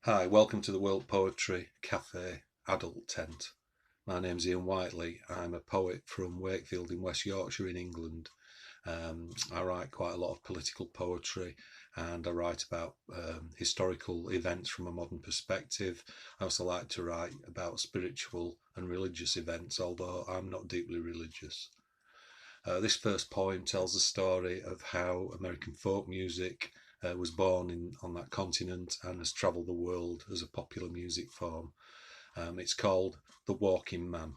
Hi, welcome to the World Poetry Cafe Adult Tent. My name's Ian Whiteley. I'm a poet from Wakefield in West Yorkshire in England. I write quite a lot of political poetry and I write about historical events from a modern perspective. I also like to write about spiritual and religious events, although I'm not deeply religious. This first poem tells the story of how American folk music was born on that continent and has travelled the world as a popular music form. It's called The Walking Man.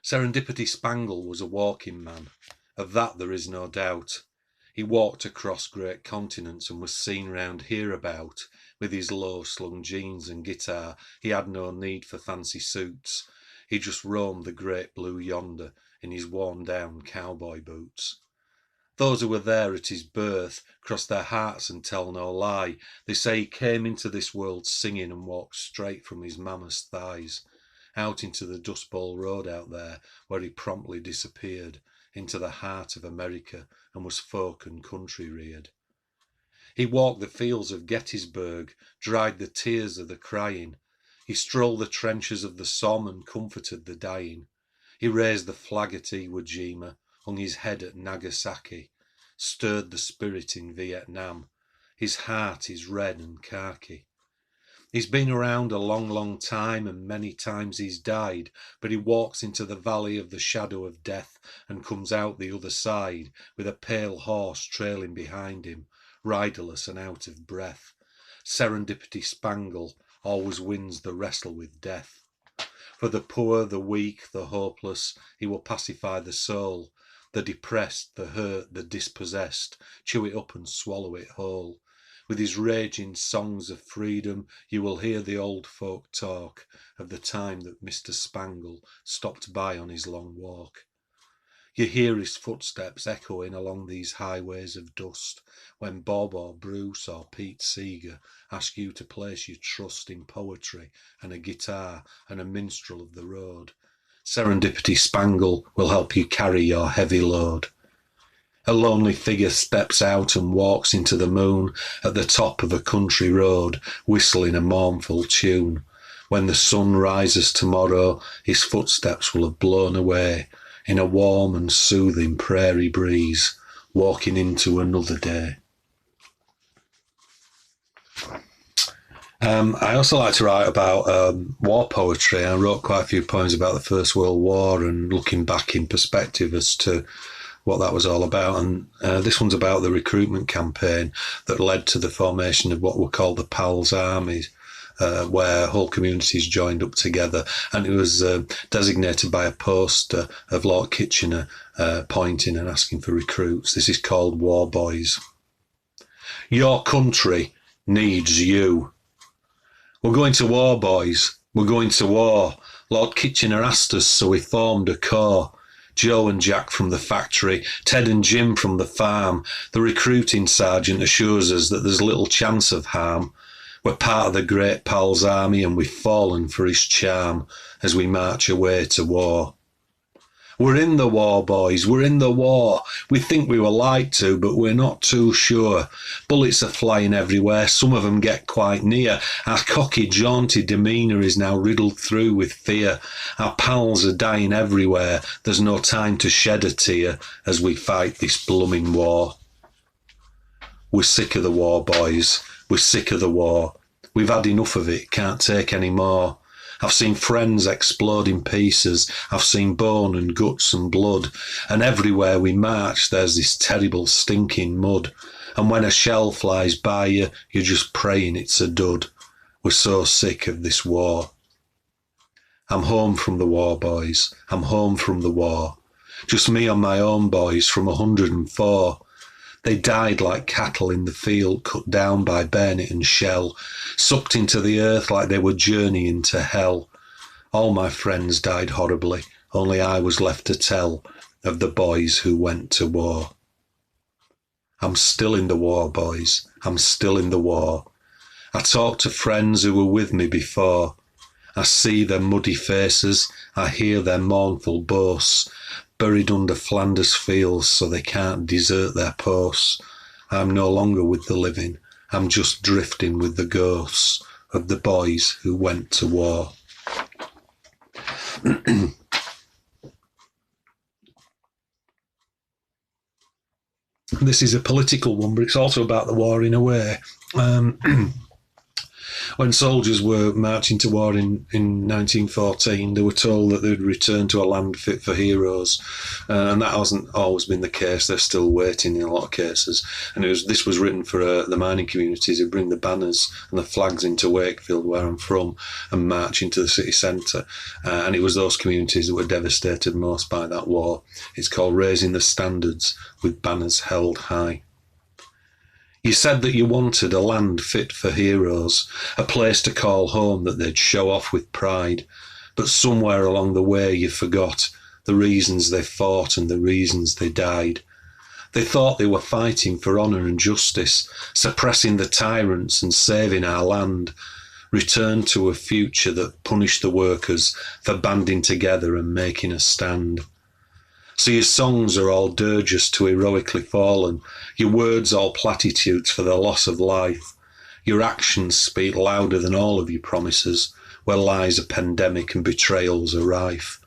Serendipity Spangle was a walking man, of that there is no doubt. He walked across great continents and was seen round hereabout. With his low-slung jeans and guitar, he had no need for fancy suits. He just roamed the great blue yonder in his worn-down cowboy boots. Those who were there at his birth cross their hearts and tell no lie. They say he came into this world singing and walked straight from his mamma's thighs, out into the Dust Bowl Road out there, where he promptly disappeared, into the heart of America, and was folk and country reared. He walked the fields of Gettysburg, dried the tears of the crying. He strolled the trenches of the Somme and comforted the dying. He raised the flag at Iwo Jima, hung his head at Nagasaki, stirred the spirit in Vietnam. His heart is red and khaki. He's been around a long, long time, and many times he's died, but he walks into the valley of the shadow of death and comes out the other side with a pale horse trailing behind him, riderless and out of breath. Serendipity Spangle always wins the wrestle with death. For the poor, the weak, the hopeless, he will pacify the soul. The depressed, the hurt, the dispossessed, chew it up and swallow it whole. With his raging songs of freedom, you will hear the old folk talk of the time that Mr. Spangle stopped by on his long walk. You hear his footsteps echoing along these highways of dust when Bob or Bruce or Pete Seeger ask you to place your trust in poetry and a guitar and a minstrel of the road. Serendipity Spangle will help you carry your heavy load. A lonely figure steps out and walks into the moon at the top of a country road, whistling a mournful tune. When the sun rises tomorrow, his footsteps will have blown away in a warm and soothing prairie breeze, walking into another day. I also like to write about war poetry. I wrote quite a few poems about the First World War and looking back in perspective as to what that was all about. And this one's about the recruitment campaign that led to the formation of what were called the Pals Armies, where whole communities joined up together, and it was designated by a poster of Lord Kitchener pointing and asking for recruits. This is called War Boys. Your country needs you. We're going to war, boys. We're going to war. Lord Kitchener asked us, so we formed a corps. Joe and Jack from the factory, Ted and Jim from the farm. The recruiting sergeant assures us that there's little chance of harm. We're part of the great Pal's army and we've fallen for his charm as we march away to war. We're in the war, boys, we're in the war. We think we were lied to, but we're not too sure. Bullets are flying everywhere, some of them get quite near. Our cocky, jaunty demeanour is now riddled through with fear. Our pals are dying everywhere, there's no time to shed a tear as we fight this blooming war. We're sick of the war, boys, we're sick of the war. We've had enough of it, can't take any more. I've seen friends explode in pieces. I've seen bone and guts and blood. And everywhere we march, there's this terrible stinking mud. And when a shell flies by you, you're just praying it's a dud. We're so sick of this war. I'm home from the war, boys. I'm home from the war. Just me and my own boys from 104. They died like cattle in the field, cut down by bayonet and shell, sucked into the earth like they were journeying to hell. All my friends died horribly, only I was left to tell of the boys who went to war. I'm still in the war, boys, I'm still in the war. I talk to friends who were with me before. I see their muddy faces, I hear their mournful boasts, buried under Flanders fields so they can't desert their posts. I'm no longer with the living, I'm just drifting with the ghosts of the boys who went to war. This is a political one, but it's also about the war in a way. When soldiers were marching to war in 1914, they were told that they'd return to a land fit for heroes, and that hasn't always been the case. They're still waiting in a lot of cases. And this was written for the mining communities who bring the banners and the flags into Wakefield, where I'm from, and march into the city centre. And it was those communities that were devastated most by that war. It's called Raising the Standards with Banners Held High. You said that you wanted a land fit for heroes, a place to call home that they'd show off with pride. But somewhere along the way you forgot the reasons they fought and the reasons they died. They thought they were fighting for honour and justice, suppressing the tyrants and saving our land. Return to a future that punished the workers for banding together and making a stand. So your songs are all dirges to heroically fallen, your words all platitudes for the loss of life. Your actions speak louder than all of your promises, where lies are pandemic and betrayals are rife.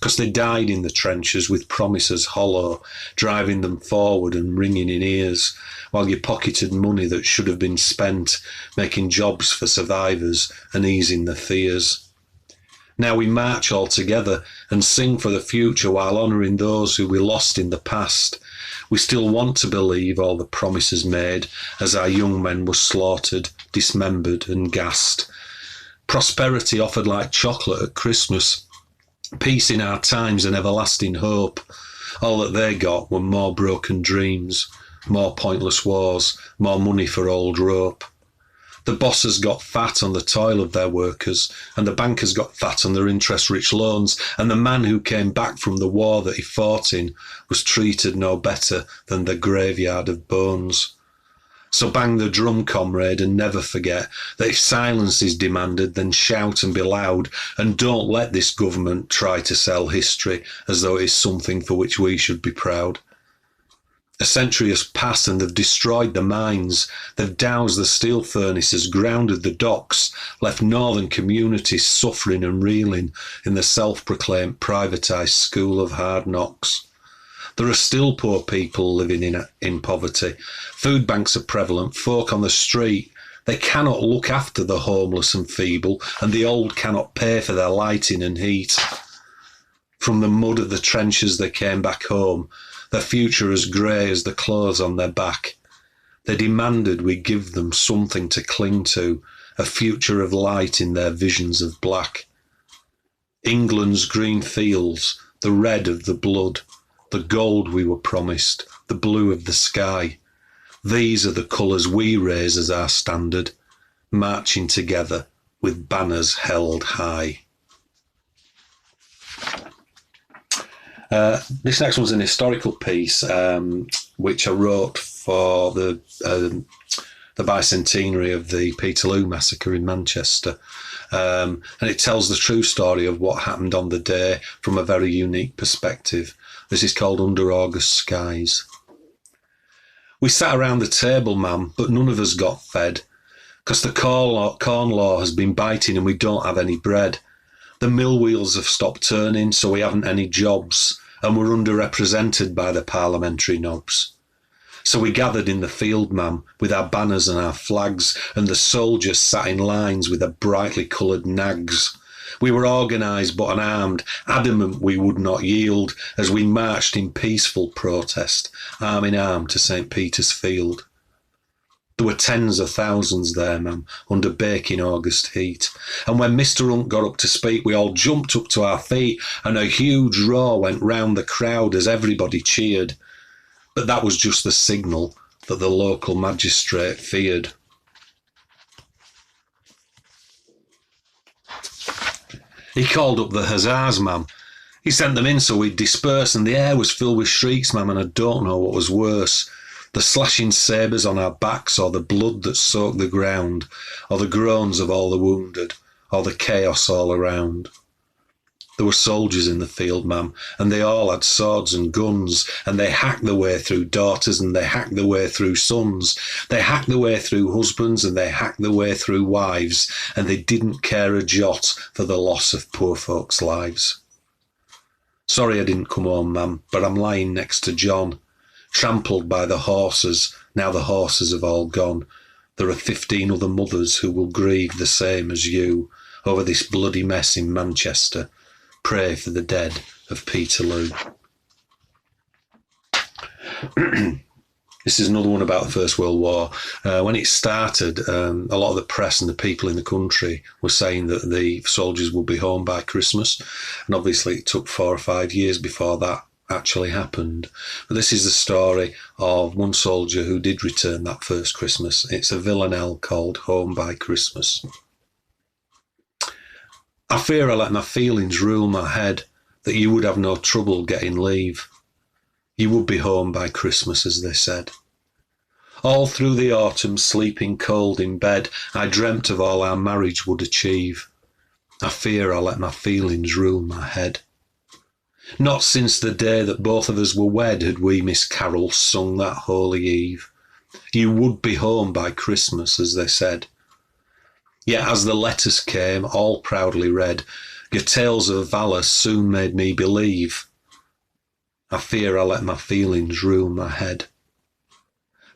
'Cause they died in the trenches with promises hollow, driving them forward and ringing in ears, while you pocketed money that should have been spent making jobs for survivors and easing the fears. Now we march all together and sing for the future while honouring those who we lost in the past. We still want to believe all the promises made as our young men were slaughtered, dismembered and gassed. Prosperity offered like chocolate at Christmas, peace in our times and everlasting hope. All that they got were more broken dreams, more pointless wars, more money for old rope. The bosses got fat on the toil of their workers, and the bankers got fat on their interest-rich loans, and the man who came back from the war that he fought in was treated no better than the graveyard of bones. So bang the drum, comrade, and never forget that if silence is demanded, then shout and be loud, and don't let this government try to sell history as though it is something for which we should be proud. A century has passed and they've destroyed the mines, they've doused the steel furnaces, grounded the docks, left northern communities suffering and reeling in the self-proclaimed privatised school of hard knocks. There are still poor people living in poverty. Food banks are prevalent, folk on the street. They cannot look after the homeless and feeble, and the old cannot pay for their lighting and heat. From the mud of the trenches they came back home, their future as grey as the clothes on their back. They demanded we give them something to cling to, a future of light in their visions of black. England's green fields, the red of the blood, the gold we were promised, the blue of the sky. These are the colours we raise as our standard, marching together with banners held high. This next one's an historical piece which I wrote for the bicentenary of the Peterloo massacre in Manchester, and it tells the true story of what happened on the day from a very unique perspective. This is called Under August Skies. We sat around the table, ma'am, but none of us got fed, 'cause the corn law has been biting and we don't have any bread. The mill wheels have stopped turning, so we haven't any jobs, and we're underrepresented by the parliamentary knobs. So we gathered in the field, ma'am, with our banners and our flags, and the soldiers sat in lines with their brightly coloured nags. We were organised but unarmed, adamant we would not yield, as we marched in peaceful protest, arm in arm to St. Peter's Field. There were tens of thousands there, ma'am, under baking August heat. And when Mr. Hunt got up to speak, we all jumped up to our feet, and a huge roar went round the crowd as everybody cheered. But that was just the signal that the local magistrate feared. He called up the hussars, ma'am. He sent them in so we'd disperse, and the air was filled with shrieks, ma'am, and I don't know what was worse. The slashing sabres on our backs, or the blood that soaked the ground, or the groans of all the wounded, or the chaos all around. There were soldiers in the field, ma'am, and they all had swords and guns, and they hacked their way through daughters, and they hacked their way through sons. They hacked their way through husbands, and they hacked their way through wives, and they didn't care a jot for the loss of poor folks' lives. Sorry I didn't come home, ma'am, but I'm lying next to John, trampled by the horses. Now the horses have all gone. There are 15 other mothers who will grieve the same as you over this bloody mess in Manchester. Pray for the dead of Peterloo. This is another one about the First World War. When it started, a lot of the press and the people in the country were saying that the soldiers would be home by Christmas. And obviously it took 4 or 5 years before that actually happened. But this is the story of one soldier who did return that first Christmas. It's a villanelle called Home by Christmas. I fear I let my feelings rule my head, that you would have no trouble getting leave. You would be home by Christmas, as they said. All through the autumn, sleeping cold in bed, I dreamt of all our marriage would achieve. I fear I let my feelings rule my head. Not since the day that both of us were wed had we, Miss Carol, sung that holy eve. You would be home by Christmas, as they said. Yet as the letters came, all proudly read, your tales of valour soon made me believe. I fear I let my feelings rule my head.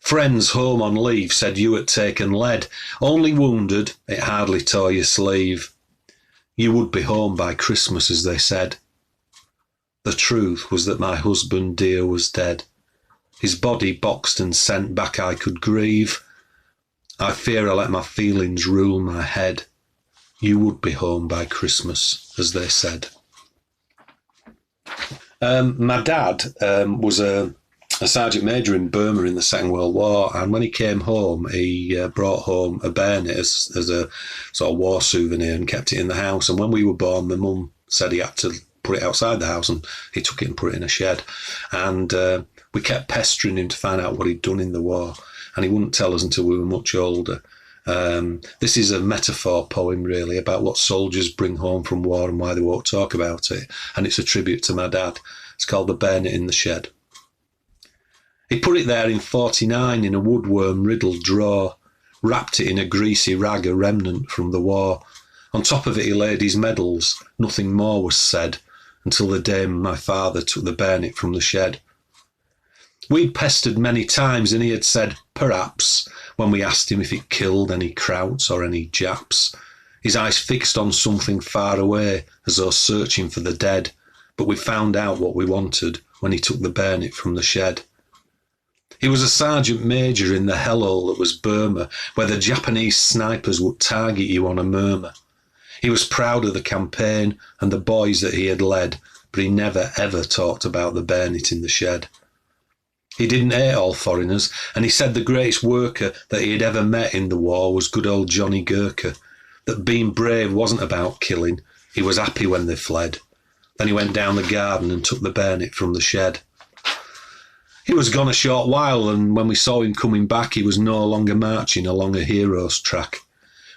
Friends home on leave said you had taken lead. Only wounded, it hardly tore your sleeve. You would be home by Christmas, as they said. The truth was that my husband dear was dead. His body boxed and sent back I could grieve. I fear I let my feelings rule my head. You would be home by Christmas, as they said. My dad was a sergeant major in Burma in the Second World War, and when he came home, he brought home a bayonet as a sort of war souvenir and kept it in the house. And when we were born, my mum said he had to put it outside the house, and he took it and put it in a shed. And we kept pestering him to find out what he'd done in the war, and he wouldn't tell us until we were much older. This is a metaphor poem, really, about what soldiers bring home from war and why they won't talk about it. And it's a tribute to my dad. It's called The Bayonet in the Shed. He put it there in 49 in a woodworm-riddled drawer, wrapped it in a greasy rag, a remnant from the war. On top of it he laid his medals. Nothing more was said until the day my father took the bayonet from the shed. We'd pestered many times, and he had said, perhaps, when we asked him if it killed any Krauts or any Japs. His eyes fixed on something far away, as though searching for the dead, but we found out what we wanted when he took the bayonet from the shed. He was a sergeant major in the hellhole that was Burma, where the Japanese snipers would target you on a murmur. He was proud of the campaign and the boys that he had led, but he never ever talked about the bayonet in the shed. He didn't hate all foreigners, and he said the greatest worker that he had ever met in the war was good old Johnny Gurkha, that being brave wasn't about killing, he was happy when they fled. Then he went down the garden and took the bayonet from the shed. He was gone a short while, and when we saw him coming back, he was no longer marching along a hero's track.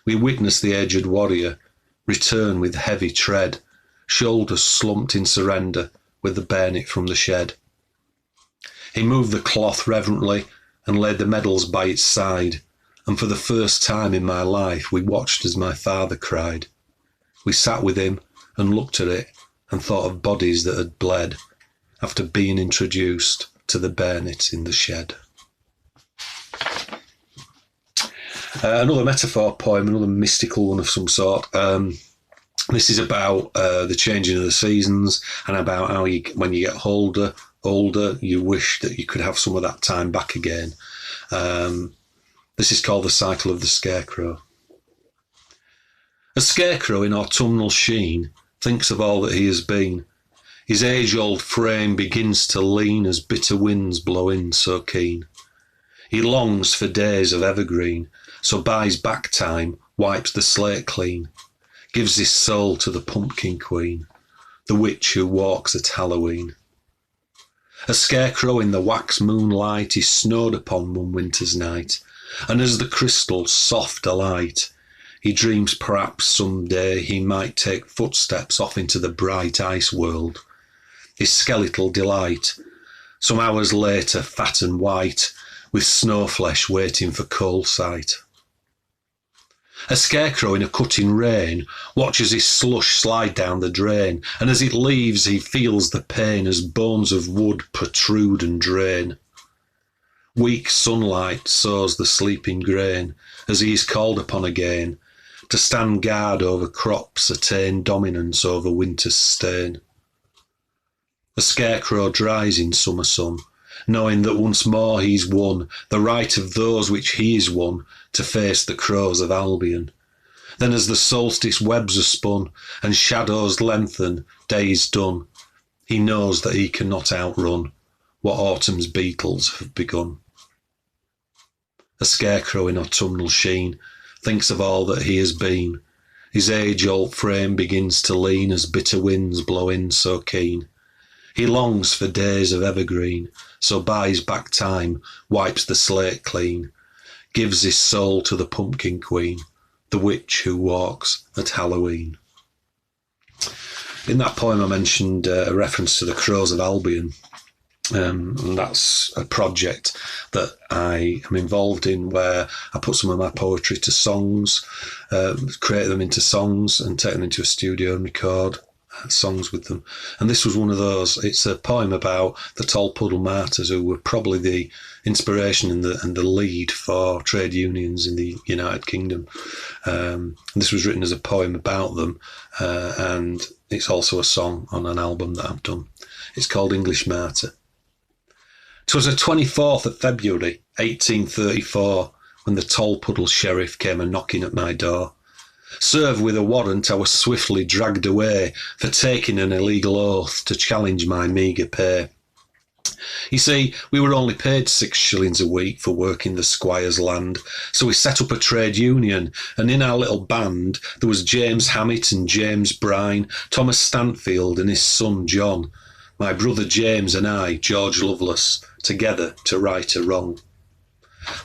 We witnessed the aged warrior return with heavy tread, shoulders slumped in surrender, with the bayonet from the shed. He moved the cloth reverently and laid the medals by its side, and for the first time in my life we watched as my father cried. We sat with him and looked at it and thought of bodies that had bled after being introduced to the bayonet in the shed. Another metaphor poem, another mystical one of some sort. This is about the changing of the seasons and about how when you get older, you wish that you could have some of that time back again. This is called The Cycle of the Scarecrow. A scarecrow in autumnal sheen thinks of all that he has been. His age-old frame begins to lean as bitter winds blow in so keen. He longs for days of evergreen, so buys back time, wipes the slate clean, gives his soul to the pumpkin queen, the witch who walks at Halloween. A scarecrow in the wax moonlight is snowed upon one winter's night, and as the crystal's soft alight, He dreams perhaps some day he might take footsteps off into the bright ice world. His skeletal delight, some hours later fat and white, with snow flesh waiting for coal sight. A scarecrow in a cutting rain watches his slush slide down the drain, and as it leaves he feels the pain as bones of wood protrude and drain. Weak sunlight sows the sleeping grain as he is called upon again to stand guard over crops, attain dominance over winter's stain. The scarecrow dries in summer sun, knowing that once more he's won the right of those which he is won to face the crows of Albion. Then as the solstice webs are spun and shadows lengthen, days done, he knows that he cannot outrun what autumn's beetles have begun. A scarecrow in autumnal sheen thinks of all that he has been. His age-old frame begins to lean as bitter winds blow in so keen. He longs for days of evergreen, so buys back time, wipes the slate clean, gives his soul to the pumpkin queen, the witch who walks at Halloween. In that poem I mentioned a reference to the Crows of Albion, and that's a project that I am involved in where I put some of my poetry to songs, create them into songs and take them into a studio and record songs with them. And this was one of those. It's a poem about the Tolpuddle martyrs, who were probably the inspiration and the lead for trade unions in the United Kingdom. This was written as a poem about them, and it's also a song on an album that I've done. It's called English Martyr. 'Twas the 24th of February 1834 when the Tolpuddle sheriff came a-knocking at my door. Served with a warrant, I was swiftly dragged away for taking an illegal oath to challenge my meagre pay. You see, we were only paid 6 shillings a week for working the squire's land, so we set up a trade union, and in our little band there was James Hammett and James Brine, Thomas Stanfield and his son John, my brother James and I, George Lovelace, together to right a wrong.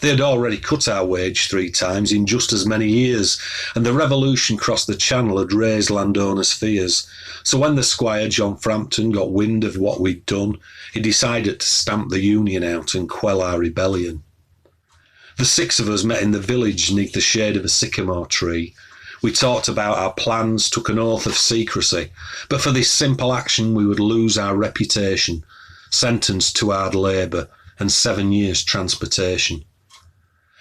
They had already cut our wage 3 times in just as many years, and the revolution across the Channel had raised landowners' fears. So when the squire, John Frampton, got wind of what we'd done, he decided to stamp the union out and quell our rebellion. The 6 of us met in the village neath the shade of a sycamore tree. We talked about our plans, took an oath of secrecy, but for this simple action we would lose our reputation, sentenced to hard labour and 7 years transportation.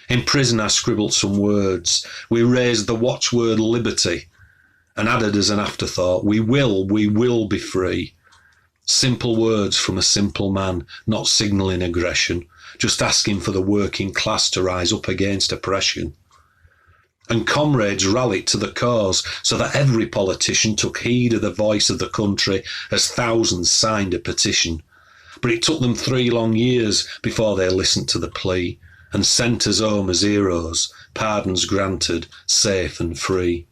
In prison I scribbled some words. We raised the watchword liberty and added as an afterthought, we will be free. Simple words from a simple man, not signalling aggression, just asking for the working class to rise up against oppression. And comrades rallied to the cause so that every politician took heed of the voice of the country as thousands signed a petition. But it took them 3 long years before they listened to the plea and sent us home as heroes, pardons granted, safe and free.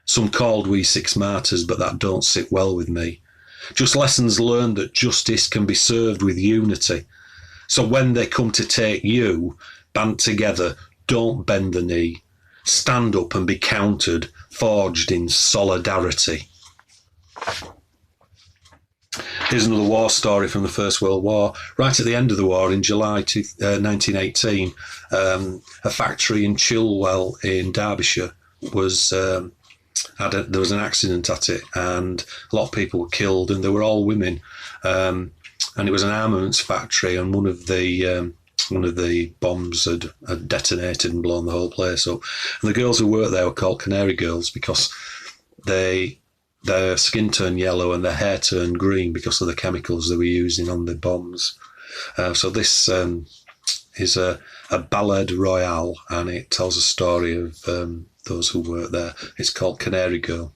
Some called we 6 martyrs, but that don't sit well with me. Just lessons learned that justice can be served with unity. So when they come to take you, band together, don't bend the knee. Stand up and be counted, forged in solidarity. Here's another war story from the First World War. Right at the end of the war, in July 1918, a factory in Chilwell in Derbyshire was there was an accident at it, and a lot of people were killed, and they were all women. And it was an armaments factory, and one of the bombs had detonated and blown the whole place up. And the girls who worked there were called Canary Girls because their skin turned yellow and their hair turned green because of the chemicals they were using on the bombs. So this is a ballad royale, and it tells a story of those who worked there. It's called Canary Girl.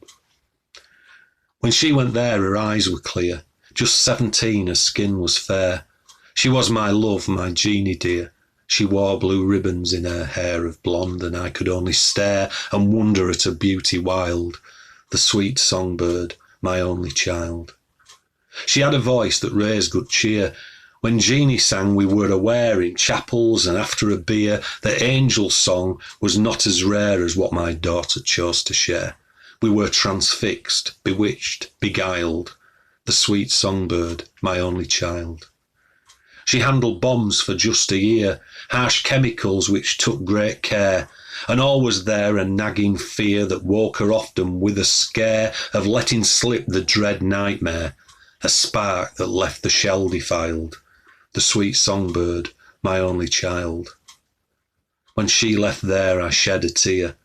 When she went there, her eyes were clear. Just 17, her skin was fair. She was my love, my Jeannie dear. She wore blue ribbons in her hair of blonde, and I could only stare and wonder at her beauty wild. The sweet songbird, my only child. She had a voice that raised good cheer. When Jeanie sang, we were aware in chapels and after a beer that angel song was not as rare as what my daughter chose to share. We were transfixed, bewitched, beguiled, the sweet songbird, my only child. She handled bombs for just a year, harsh chemicals which took great care, and always there a nagging fear that woke her often with a scare of letting slip the dread nightmare, a spark that left the shell defiled, the sweet songbird, my only child. When she left there I shed a tear.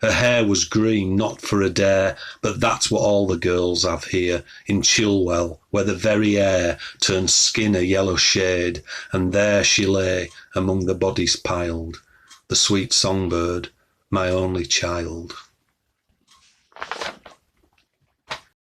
Her hair was green, not for a dare, but that's what all the girls have here in Chilwell, where the very air turns skin a yellow shade, and there she lay among the bodies piled, the sweet songbird, my only child.